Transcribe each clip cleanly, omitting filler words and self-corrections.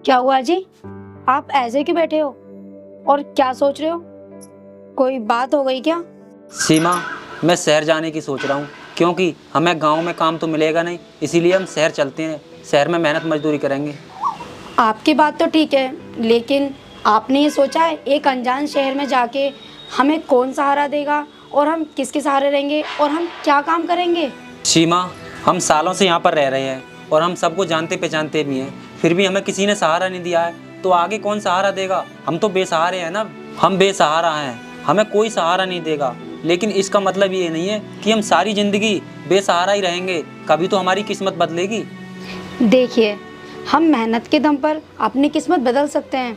क्या हुआ जी? आप ऐसे क्यों बैठे हो और क्या सोच रहे हो? कोई बात हो गई क्या? सीमा, मैं शहर जाने की सोच रहा हूँ क्योंकि हमें गांव में काम तो मिलेगा नहीं, इसीलिए हम शहर चलते हैं। शहर में मेहनत मजदूरी करेंगे। आपकी बात तो ठीक है, लेकिन आपने ये सोचा है एक अनजान शहर में जाके हमें कौन सहारा देगा और हम किसके सहारे रहेंगे और हम क्या काम करेंगे? सीमा, हम सालों से यहाँ पर रह रहे हैं और हम सबको जानते पहचानते भी हैं, फिर भी हमें किसी ने सहारा नहीं दिया है, तो आगे कौन सहारा देगा? हम तो बेसहारे हैं ना। हम बेसहारा हैं, हमें कोई सहारा नहीं देगा। लेकिन इसका मतलब ये नहीं है कि हम सारी जिंदगी बेसहारा ही रहेंगे। कभी तो हमारी किस्मत बदलेगी। देखिए, हम मेहनत के दम पर अपनी किस्मत बदल सकते हैं,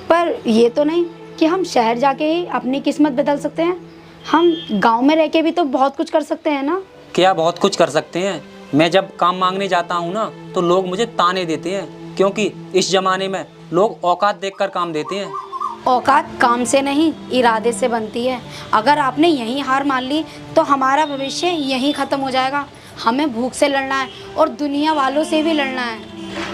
पर ये तो नहीं कि हम शहर जाके ही अपनी किस्मत बदल सकते हैं। हम गांव में रह के भी तो बहुत कुछ कर सकते हैं ना। क्या बहुत कुछ कर सकते हैं? मैं जब काम मांगने जाता हूँ ना, तो लोग मुझे ताने देते हैं, क्योंकि इस जमाने में लोग औकात देखकर काम देते हैं। औकात काम से नहीं, इरादे से बनती है। अगर आपने यहीं हार मान ली तो हमारा भविष्य यहीं ख़त्म हो जाएगा। हमें भूख से लड़ना है और दुनिया वालों से भी लड़ना है।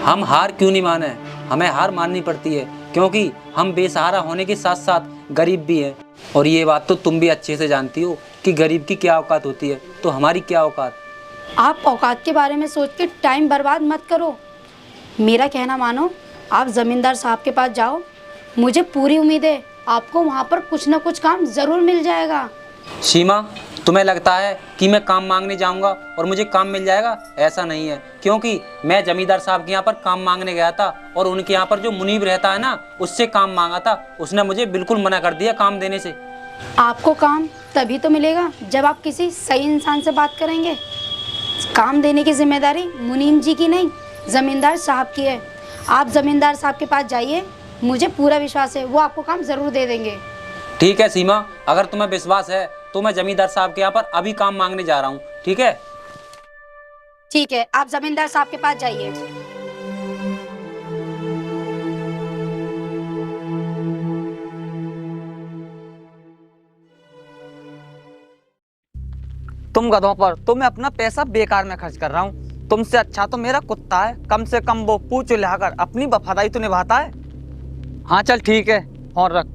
हम हार क्यों नहीं माने? हमें हार माननी पड़ती है, क्योंकि हम बेसहारा होने के साथ साथ गरीब भी हैं। और ये बात तो तुम भी अच्छे से जानती हो कि गरीब की क्या औकात होती है, तो हमारी क्या औकात। आप औकात के बारे में सोच के टाइम बर्बाद मत करो। मेरा कहना मानो, आप ज़मींदार साहब के पास जाओ। मुझे पूरी उम्मीद है आपको वहाँ पर कुछ ना कुछ काम ज़रूर मिल जाएगा। सीमा, तुम्हें लगता है कि मैं काम मांगने जाऊंगा और मुझे काम मिल जाएगा? ऐसा नहीं है, क्योंकि मैं जमींदार साहब के यहाँ पर काम मांगने गया था और उनके यहाँ पर जो मुनीब रहता है ना, उससे काम मांगा था। उसने मुझे बिल्कुल मना कर दिया काम देने से। आपको काम तभी तो मिलेगा जब आप किसी सही इंसान से बात करेंगे। काम देने की जिम्मेदारी मुनीम जी की नहीं, ज़मींदार साहब की है। आप ज़मींदार साहब के पास जाइए, मुझे पूरा विश्वास है वो आपको काम ज़रूर दे देंगे। ठीक है सीमा, अगर तुम्हें विश्वास है तो मैं जमींदार साहब के यहाँ पर अभी काम मांगने जा रहा हूँ। ठीक है? ठीक है, आप ज़मींदार साहब के पास जाइए। तुम गधों पर तो मैं अपना पैसा बेकार में खर्च कर रहा हूँ। तुमसे अच्छा तो मेरा कुत्ता है, कम से कम वो पूंछ हिलाकर अपनी वफादारी तो निभाता है। हाँ चल ठीक है, फोन रख।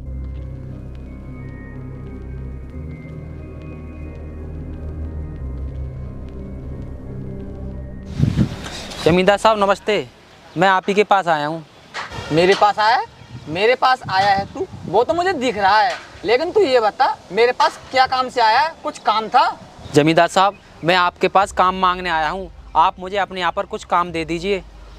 जमींदार साहब नमस्ते, मैं आप ही के पास आया हूँ। मेरे पास आया है? मेरे पास आया है तू? वो तो मुझे दिख रहा है, लेकिन तू ये बता मेरे पास क्या काम से आया है? कुछ काम था? जमींदार साहब, मैं आपके पास काम मांगने आया हूँ। आप मुझे अपने यहाँ पर कुछ काम दे दीजिए।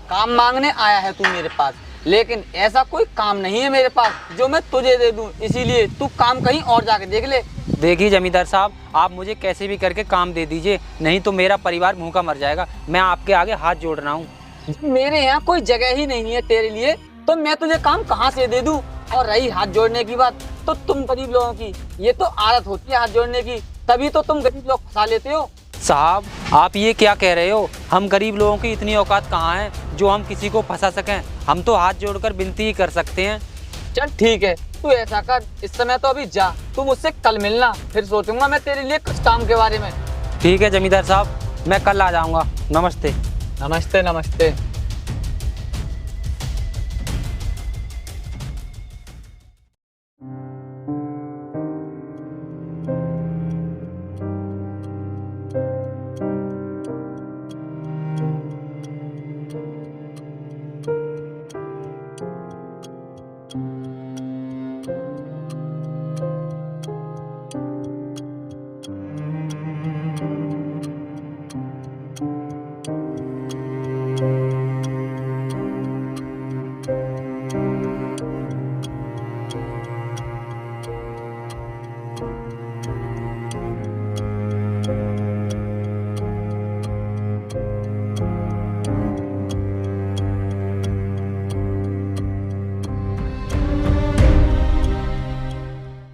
काम मांगने आया है तू मेरे पास, लेकिन ऐसा कोई काम नहीं है मेरे पास जो मैं तुझे दे दूं, इसीलिए तू काम कहीं और जाके देख ले। देखिए जमींदार साहब, आप मुझे कैसे भी करके काम दे दीजिए, नहीं तो मेरा परिवार भूखा मर जाएगा। मैं आपके आगे हाथ जोड़ रहा हूँ। मेरे यहाँ कोई जगह ही नहीं है तेरे लिए, तो मैं तुझे काम कहाँ से दे दूं? और रही हाथ जोड़ने की बात, तो तुम गरीब लोगों की ये तो आदत होती है हाथ जोड़ने की, तभी तो तुम गरीब लोग फंसा लेते हो। साहब, आप ये क्या कह रहे हो? हम गरीब लोगों की इतनी औकात कहाँ है जो हम किसी को फंसा सकें? हम तो हाथ जोड़कर विनती ही कर सकते हैं। चल ठीक है, तू ऐसा कर, इस समय तो अभी जा, तू मुझसे कल मिलना, फिर सोचूंगा मैं तेरे लिए कुछ काम के बारे में। ठीक है जमींदार साहब, मैं कल आ जाऊँगा। नमस्ते। नमस्ते नमस्ते।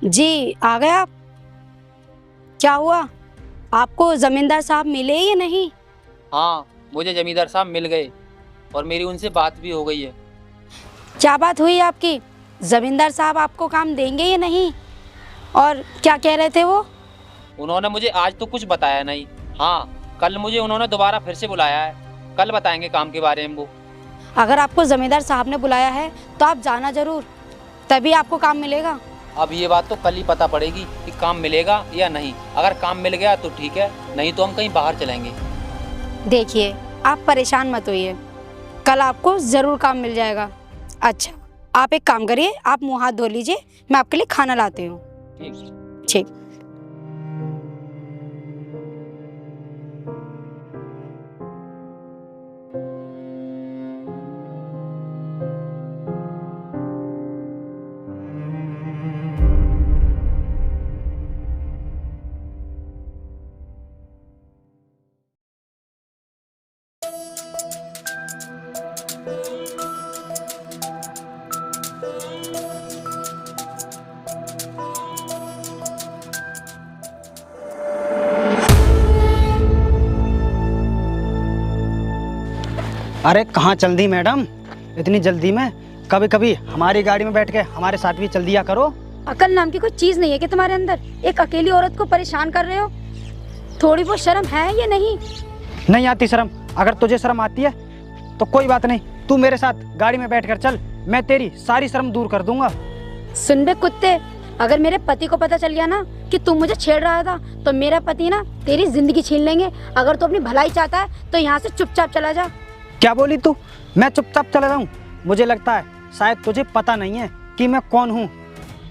जी, आ गए आप? क्या हुआ, आपको ज़मींदार साहब मिले या नहीं? हाँ, मुझे जमींदार साहब मिल गए और मेरी उनसे बात भी हो गई है। क्या बात हुई आपकी? ज़मींदार साहब आपको काम देंगे या नहीं? और क्या कह रहे थे वो? उन्होंने मुझे आज तो कुछ बताया नहीं। हाँ, कल मुझे उन्होंने दोबारा फिर से बुलाया है। कल बताएंगे काम के बारे में वो। अगर आपको ज़मींदार साहब ने बुलाया है तो आप जाना ज़रूर, तभी आपको काम मिलेगा। अब ये बात तो कल ही पता पड़ेगी कि काम मिलेगा या नहीं। अगर काम मिल गया तो ठीक है, नहीं तो हम कहीं बाहर चलेंगे। देखिए, आप परेशान मत होइए, कल आपको ज़रूर काम मिल जाएगा। अच्छा, आप एक काम करिए, आप मुँह हाथ धो लीजिए, मैं आपके लिए खाना लाती हूँ। ठीक। अरे कहाँ चल दी मैडम इतनी जल्दी में? कभी कभी हमारी गाड़ी में बैठ के हमारे साथ भी चल दिया करो। अकल नाम की कोई चीज़ नहीं है कि तुम्हारे अंदर? एक अकेली औरत को परेशान कर रहे हो। थोड़ी बहुत शर्म है या नहीं? नहीं आती शर्म? अगर तुझे शर्म आती है तो कोई बात नहीं, तू मेरे साथ गाड़ी में बैठ कर चल, मैं तेरी सारी शर्म दूर कर दूंगा। सुन बे कुत्ते, अगर मेरे पति को पता चल गया ना कि तू मुझे छेड़ रहा था तो मेरा पति ना तेरी जिंदगी छीन लेंगे। अगर तू अपनी भलाई चाहता है तो यहाँ से चुपचाप चला जा। क्या बोली तू? मैं चुपचाप चला जाऊं? मुझे लगता है शायद तुझे पता नहीं है कि मैं कौन हूँ।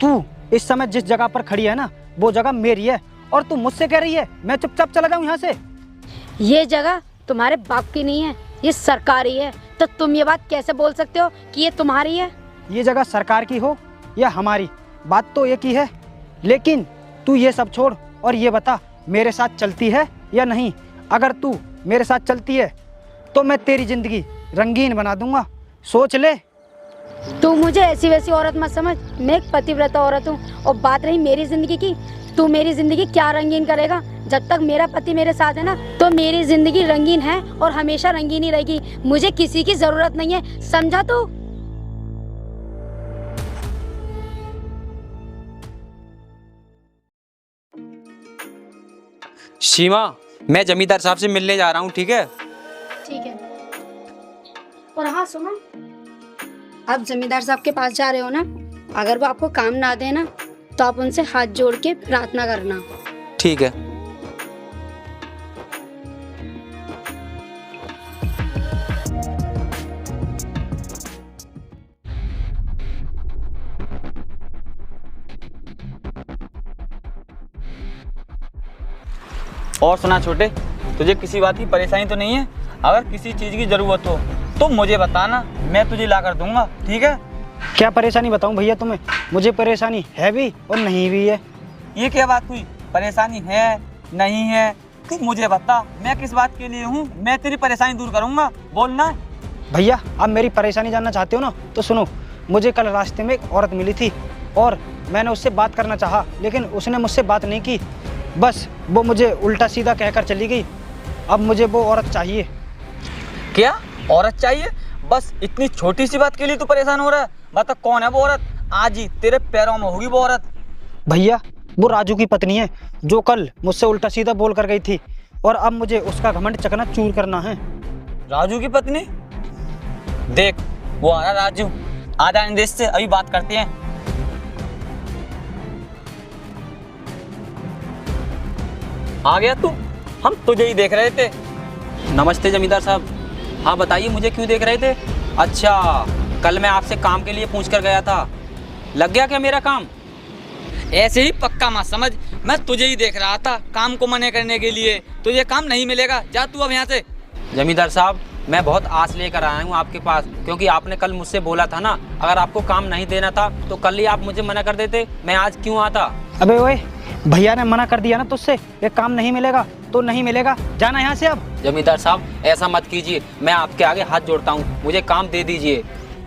तू इस समय जिस जगह पर खड़ी है ना, वो जगह मेरी है, और तू मुझसे कह रही है मैं चुपचाप चला जाऊं यहाँ से? ये जगह तुम्हारे बाप की नहीं है, ये सरकारी है। तो तुम ये बात कैसे बोल सकते हो कि ये तुम्हारी है? ये जगह सरकार की हो या हमारी, बात तो एक ही है। लेकिन तू ये सब छोड़ और ये बता, मेरे साथ चलती है या नहीं? अगर तू मेरे साथ चलती है तो मैं तेरी जिंदगी रंगीन बना दूंगा, सोच ले। तू मुझे ऐसी वैसी औरत मत समझ, मैं एक पतिव्रता औरत हूँ। और बात रही मेरी जिंदगी की, तू मेरी जिंदगी क्या रंगीन करेगा? जब तक मेरा पति मेरे साथ है ना, तो मेरी जिंदगी रंगीन है और हमेशा रंगीन ही रहेगी। मुझे किसी की जरूरत नहीं है, समझा तू? सीमा, मैं जमींदार साहब से मिलने जा रहा हूँ, ठीक है? ठीक है। और हाँ सुनो, आप जमींदार साहब के पास जा रहे हो ना, अगर वो आपको काम ना दे ना तो आप उनसे हाथ जोड़ के प्रार्थना करना। ठीक है। और सुना छोटे, तुझे किसी बात की परेशानी तो नहीं है? अगर किसी चीज़ की ज़रूरत हो तो मुझे बताना, मैं तुझे ला कर दूंगा, ठीक है? क्या परेशानी बताऊं भैया तुम्हें? मुझे परेशानी है भी और नहीं भी है। ये क्या बात हुई? परेशानी है नहीं है तू मुझे बता, मैं किस बात के लिए हूँ, मैं तेरी परेशानी दूर करूँगा, बोलना। भैया आप मेरी परेशानी जानना चाहते हो ना, तो सुनो। मुझे कल रास्ते में एक औरत मिली थी और मैंने उससे बात करना चाहा, लेकिन उसने मुझसे बात नहीं की। बस वो मुझे उल्टा सीधा कहकर चली गई। अब मुझे वो औरत चाहिए। क्या औरत चाहिए? बस इतनी छोटी सी बात के लिए तू परेशान हो रहा है? बता कौन है वो औरत? आज ही तेरे पैरों में होगी वो औरत। भैया वो राजू की पत्नी है, जो कल मुझसे उल्टा सीधा बोल कर गई थी, और अब मुझे उसका घमंड चकनाचूर करना है। राजू की पत्नी? देख वो आ रहा राजू, आधा देश से, अभी बात करते हैं। आ गया तू? हम तुझे ही देख रहे थे। नमस्ते जमींदार साहब। हाँ बताइए, मुझे क्यों देख रहे थे? अच्छा, कल मैं आपसे काम के लिए पूछ कर गया था, लग गया क्या मेरा काम? ऐसे ही पक्का मत समझ, मैं तुझे ही देख रहा था काम को मना करने के लिए। तुझे काम नहीं मिलेगा, जा तू अब यहाँ से। जमींदार साहब, मैं बहुत आस लेकर आया हूँ आपके पास, क्योंकि आपने कल मुझसे बोला था ना, अगर आपको काम नहीं देना था तो कल ही आप मुझे मना कर देते, मैं आज क्यों आता? अबे ओए, भैया ने मना कर दिया ना तुझसे, ये काम नहीं मिलेगा तो नहीं मिलेगा, जाना यहाँ से अब। जमींदार साहब ऐसा मत कीजिए, मैं आपके आगे हाथ जोड़ता हूँ, मुझे काम दे दीजिए।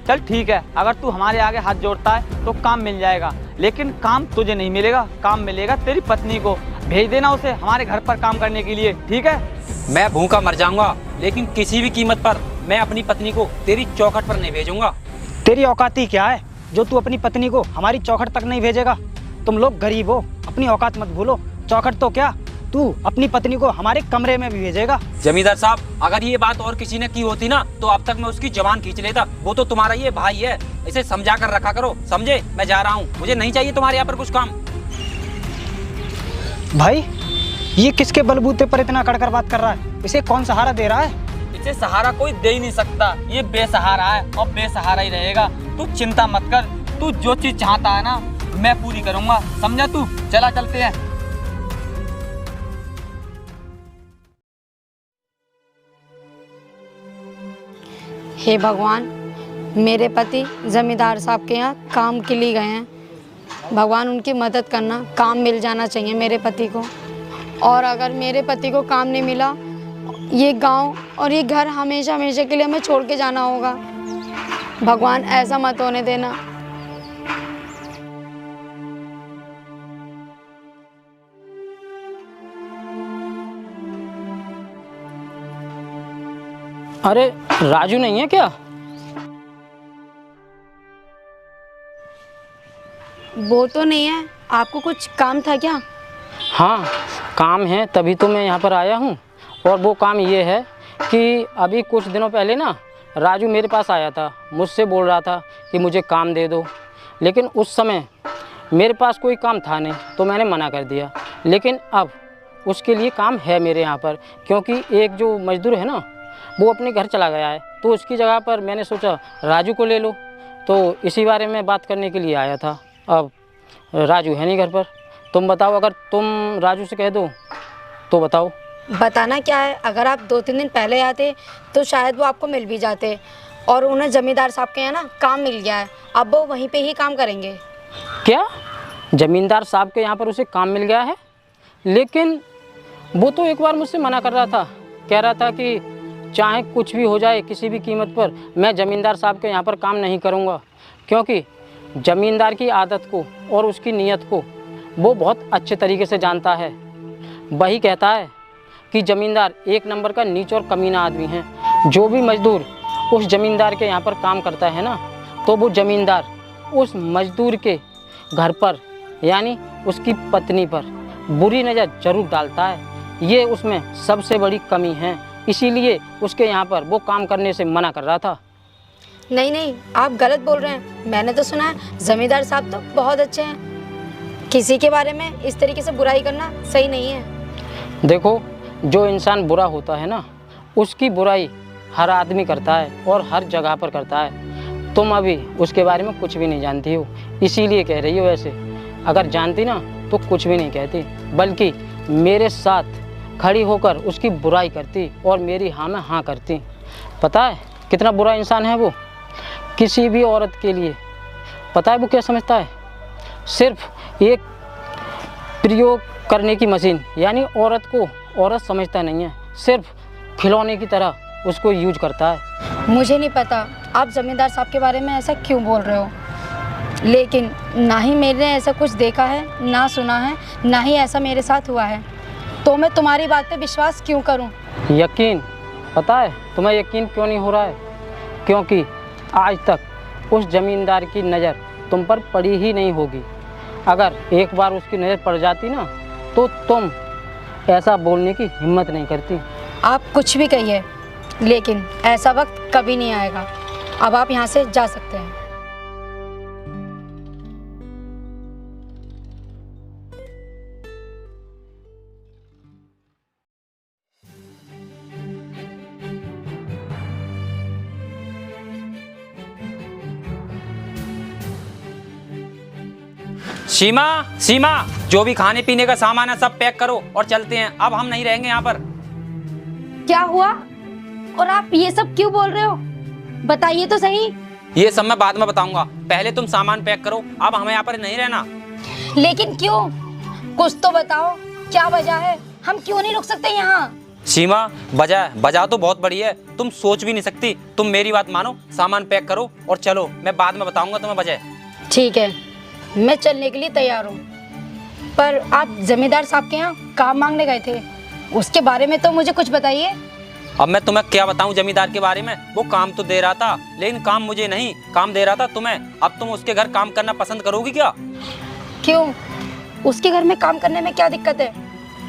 चल ठीक है, अगर तू हमारे आगे हाथ जोड़ता है तो काम मिल जाएगा, लेकिन काम तुझे नहीं मिलेगा, काम मिलेगा तेरी पत्नी को। भेज देना उसे हमारे घर पर काम करने के लिए, ठीक है? मैं भूखा मर जाऊंगा, लेकिन किसी भी कीमत पर मैं अपनी पत्नी को तेरी चौखट पर नहीं भेजूंगा। तेरी औकात ही क्या है जो तू अपनी पत्नी को हमारी चौखट तक नहीं भेजेगा? तुम लोग गरीब हो, अपनी औकात मत भूलो। चौखट तो क्या, तू अपनी पत्नी को हमारे कमरे में भी भेजेगा? जमींदार साहब, अगर ये बात और किसी ने की होती ना तो अब तक मैं उसकी जबान खींच लेता। वो तो तुम्हारा ये भाई है, इसे समझा कर रखा करो, समझे? मैं जा रहा हूँ, मुझे नहीं चाहिए तुम्हारे यहाँ पर कुछ काम। भाई, ये किसके बलबूते पर इतना कड़कर बात कर रहा है? इसे कौन सहारा दे रहा है? इसे सहारा कोई दे ही नहीं सकता, ये बेसहारा है और बेसहारा ही रहेगा। तू चिंता मत कर, तू जो चीज चाहता है ना मैं पूरी करूंगा, समझा तू? चला चलते हैं। हे भगवान, मेरे पति जमींदार साहब के यहाँ काम के लिए गए हैं। भगवान उनकी मदद करना, काम मिल जाना चाहिए मेरे पति को। और अगर मेरे पति को काम नहीं मिला, ये गांव और ये घर हमेशा हमेशा के लिए हमें छोड़ के जाना होगा। भगवान ऐसा मत होने देना। अरे राजू नहीं है क्या? वो तो नहीं है। आपको कुछ काम था क्या? हाँ, काम है, तभी तो मैं यहाँ पर आया हूँ। और वो काम ये है कि अभी कुछ दिनों पहले ना राजू मेरे पास आया था, मुझसे बोल रहा था कि मुझे काम दे दो। लेकिन उस समय मेरे पास कोई काम था नहीं, तो मैंने मना कर दिया। लेकिन अब उसके लिए काम है मेरे यहाँ पर, क्योंकि एक जो मजदूर है ना वो अपने घर चला गया है, तो उसकी जगह पर मैंने सोचा राजू को ले लो। तो इसी बारे में बात करने के लिए आया था। अब राजू है नहीं घर पर, तुम बताओ, अगर तुम राजू से कह दो तो बताओ। बताना क्या है, अगर आप 2-3 दिन पहले आते तो शायद वो आपको मिल भी जाते। और उन्हें जमींदार साहब के यहाँ ना काम मिल गया है, अब वो वहीं पे ही काम करेंगे। क्या जमींदार साहब के यहाँ पर उसे काम मिल गया है? लेकिन वो तो एक बार मुझसे मना कर रहा था, कह रहा था कि चाहे कुछ भी हो जाए, किसी भी कीमत पर मैं जमींदार साहब के यहाँ पर काम नहीं करूँगा, क्योंकि जमींदार की आदत को और उसकी नीयत को वो बहुत अच्छे तरीके से जानता है। वही कहता है कि जमींदार एक नंबर का नीच और कमीना आदमी है। जो भी मजदूर उस जमींदार के यहाँ पर काम करता है ना, तो वो जमींदार उस मजदूर के घर पर यानी उसकी पत्नी पर बुरी नज़र जरूर डालता है। ये उसमें सबसे बड़ी कमी है, इसीलिए उसके यहाँ पर वो काम करने से मना कर रहा था। नहीं नहीं, आप गलत बोल रहे हैं। मैंने तो सुना है जमींदार साहब तो बहुत अच्छे हैं। किसी के बारे में इस तरीके से बुराई करना सही नहीं है। देखो, जो इंसान बुरा होता है ना, उसकी बुराई हर आदमी करता है और हर जगह पर करता है। तुम अभी उसके बारे में कुछ भी नहीं जानती हो, इसीलिए कह रही हो ऐसे। अगर जानती ना तो कुछ भी नहीं कहती, बल्कि मेरे साथ खड़ी होकर उसकी बुराई करती और मेरी हाँ में हाँ करती। पता है कितना बुरा इंसान है वो? किसी भी औरत के लिए पता है वो क्या समझता है? सिर्फ एक प्रयोग करने की मशीन, यानी औरत को औरत समझता नहीं है, सिर्फ खिलौने की तरह उसको यूज करता है। मुझे नहीं पता आप जमींदार साहब के बारे में ऐसा क्यों बोल रहे हो, लेकिन ना ही मैंने ऐसा कुछ देखा है, ना सुना है, ना ही ऐसा मेरे साथ हुआ है। तो मैं तुम्हारी बात पे विश्वास क्यों करूं? यकीन, पता है तुम्हें यकीन क्यों नहीं हो रहा है? क्योंकि आज तक उस जमींदार की नज़र तुम पर पड़ी ही नहीं होगी। अगर एक बार उसकी नज़र पड़ जाती ना, तो तुम ऐसा बोलने की हिम्मत नहीं करती। आप कुछ भी कहिए, लेकिन ऐसा वक्त कभी नहीं आएगा। अब आप यहाँ से जा सकते हैं। सीमा, सीमा, जो भी खाने पीने का सामान है सब पैक करो और चलते हैं। अब हम नहीं रहेंगे यहाँ पर। क्या हुआ? और आप ये सब क्यों बोल रहे हो? बताइए तो सही। ये सब मैं बाद में बताऊंगा, पहले तुम सामान पैक करो। अब हमें यहाँ पर नहीं रहना। लेकिन क्यों? कुछ तो बताओ, क्या वजह है? हम क्यों नहीं रुक सकते यहाँ? सीमा, वजह तो बहुत बड़ी है, तुम सोच भी नहीं सकती। तुम मेरी बात मानो, सामान पैक करो और चलो। मैं बाद में बताऊंगा तुम्हें वजह। ठीक है, मैं चलने के लिए तैयार हूँ, पर आप जमींदार साहब के यहाँ काम मांगने गए थे, उसके बारे में तो मुझे कुछ बताइए। अब मैं तुम्हें क्या बताऊं जमींदार के बारे में? वो काम तो दे रहा था, लेकिन काम मुझे नहीं, काम दे रहा था तुम्हें। अब तुम उसके घर काम करना पसंद करोगी क्या? क्यों? उसके घर में काम करने में क्या दिक्कत है?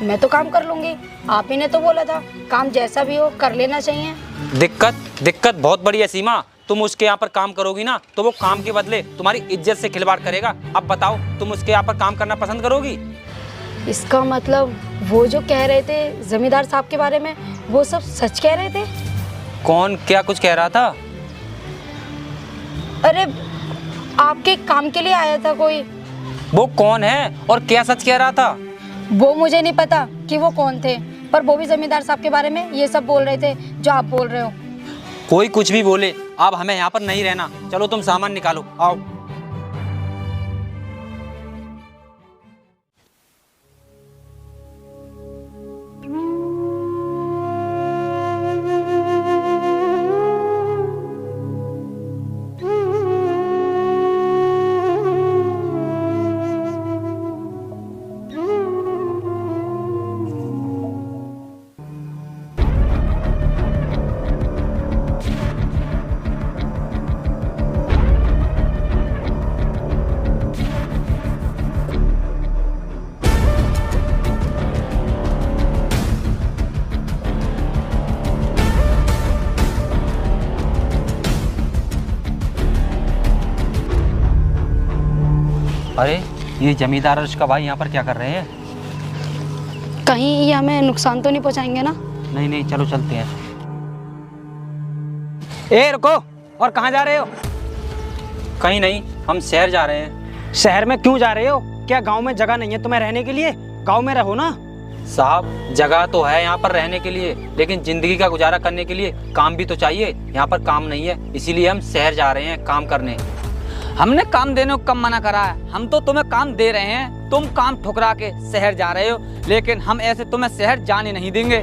मैं तो काम कर लूंगी। आप ही ने तो बोला था काम जैसा भी हो कर लेना चाहिए। दिक्कत बहुत बड़ी है सीमा। तुम उसके यहाँ पर काम करोगी ना तो वो काम के बदले तुम्हारी इज्जत से खिलवाड़ करेगा। अब बताओ, तुम उसके यहाँ पर काम करना पसंद करोगी? इसका मतलब वो जो कह रहे थे जमींदार साहब के बारे में, वो सब सच कह रहे थे? कौन क्या कुछ कह रहा था? अरे आपके काम के लिए आया था कोई। वो कौन है और क्या सच कह रहा था? वो मुझे नहीं पता कि वो कौन थे, पर वो भी जमींदार साहब के बारे में ये सब बोल रहे थे जो आप बोल रहे हो। कोई कुछ भी बोले, अब हमें यहाँ पर नहीं रहना। चलो तुम सामान निकालो, आओ। अरे ये जमींदार और उसका भाई यहाँ पर क्या कर रहे हैं? कहीं ये हमें नुकसान तो नहीं पहुंचाएंगे ना? नहीं, चलो चलते हैं। ए रुको, और कहाँ जा रहे हो? कहीं नहीं, हम शहर जा रहे हैं। शहर में क्यों जा रहे हो? क्या गांव में जगह नहीं है तुम्हें रहने के लिए? गांव में रहो ना। साहब, जगह तो है यहाँ पर रहने के लिए, लेकिन जिंदगी का गुजारा करने के लिए काम भी तो चाहिए। यहाँ पर काम नहीं है, इसीलिए हम शहर जा रहे हैं काम करने। हमने काम देने को कब मना करा है? हम तो तुम्हें काम दे रहे हैं, तुम काम ठुकरा के शहर जा रहे हो, लेकिन हम ऐसे तुम्हें शहर जाने नहीं देंगे।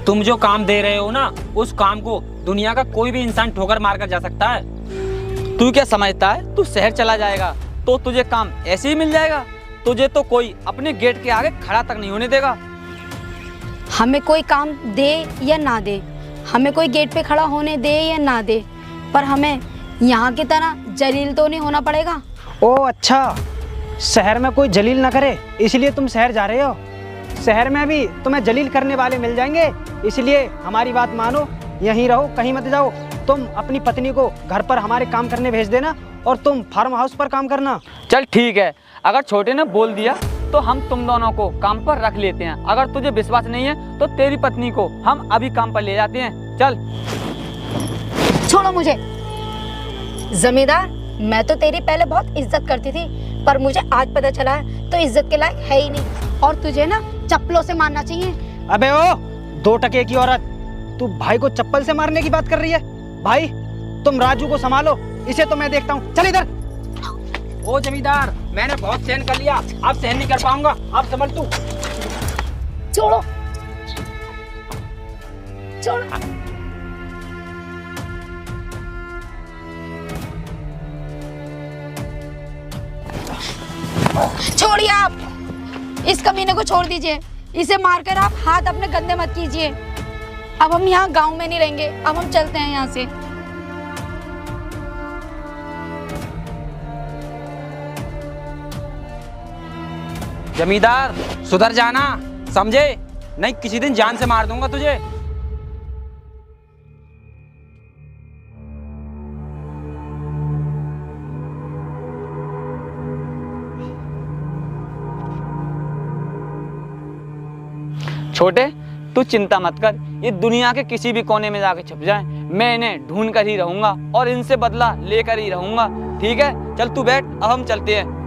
तुम जो काम दे रहे हो ना, उस काम को दुनिया का कोई भी इंसान ठोकर मार कर जा सकता है। तू क्या समझता है तू शहर चला जाएगा तो तुझे काम ऐसे ही मिल जाएगा? तुझे तो कोई अपने गेट के आगे खड़ा तक नहीं होने देगा। हमें कोई काम दे या ना दे, हमें कोई गेट पे खड़ा होने दे या ना दे, पर हमें यहाँ की तरह जलील तो नहीं होना पड़ेगा। ओ अच्छा, शहर में कोई जलील ना करे इसलिए तुम शहर जा रहे हो। शहर में भी तुम्हें जलील करने वाले मिल जाएंगे, इसलिए हमारी बात मानो, यहीं रहो, कहीं मत जाओ। तुम अपनी पत्नी को घर पर हमारे काम करने भेज देना और तुम फार्म हाउस पर काम करना। चल ठीक है, अगर छोटे ने बोल दिया तो हम तुम दोनों को काम पर रख लेते हैं। अगर तुझे विश्वास नहीं है तो तेरी पत्नी को हम अभी काम पर ले जाते हैं। चल। छोड़ो मुझे। जमींदार, मैं तो तेरी पहले बहुत इज्जत करती थी, पर मुझे आज पता चला है तो इज्जत के लायक है ही नहीं, और तुझे ना चप्पलों से मारना चाहिए। अबे ओ 2 टके की औरत, तू भाई को चप्पल से मारने की बात कर रही है? भाई तुम राजू को संभालो, इसे तो मैं देखता हूँ। चल इधर। ओ जमींदार, मैंने बहुत सहन कर लिया, अब सहन नहीं कर पाऊंगा, अब संभल तू। छोड़ो, छोड़ो, छोड़िए आप। इस कमीने को छोड़ दीजिए, इसे मारकर आप हाथ अपने गंदे मत कीजिए। अब हम यहाँ गांव में नहीं रहेंगे, अब हम चलते हैं यहाँ से। जमींदार सुधर जाना, समझे? नहीं किसी दिन जान से मार दूंगा तुझे। छोटे, तू चिंता मत कर, ये दुनिया के किसी भी कोने में जाके छुप जाए, मैं इन्हें ढूंढ कर ही रहूंगा और इनसे बदला लेकर ही रहूंगा। ठीक है, चल तू बैठ, अब हम चलते हैं।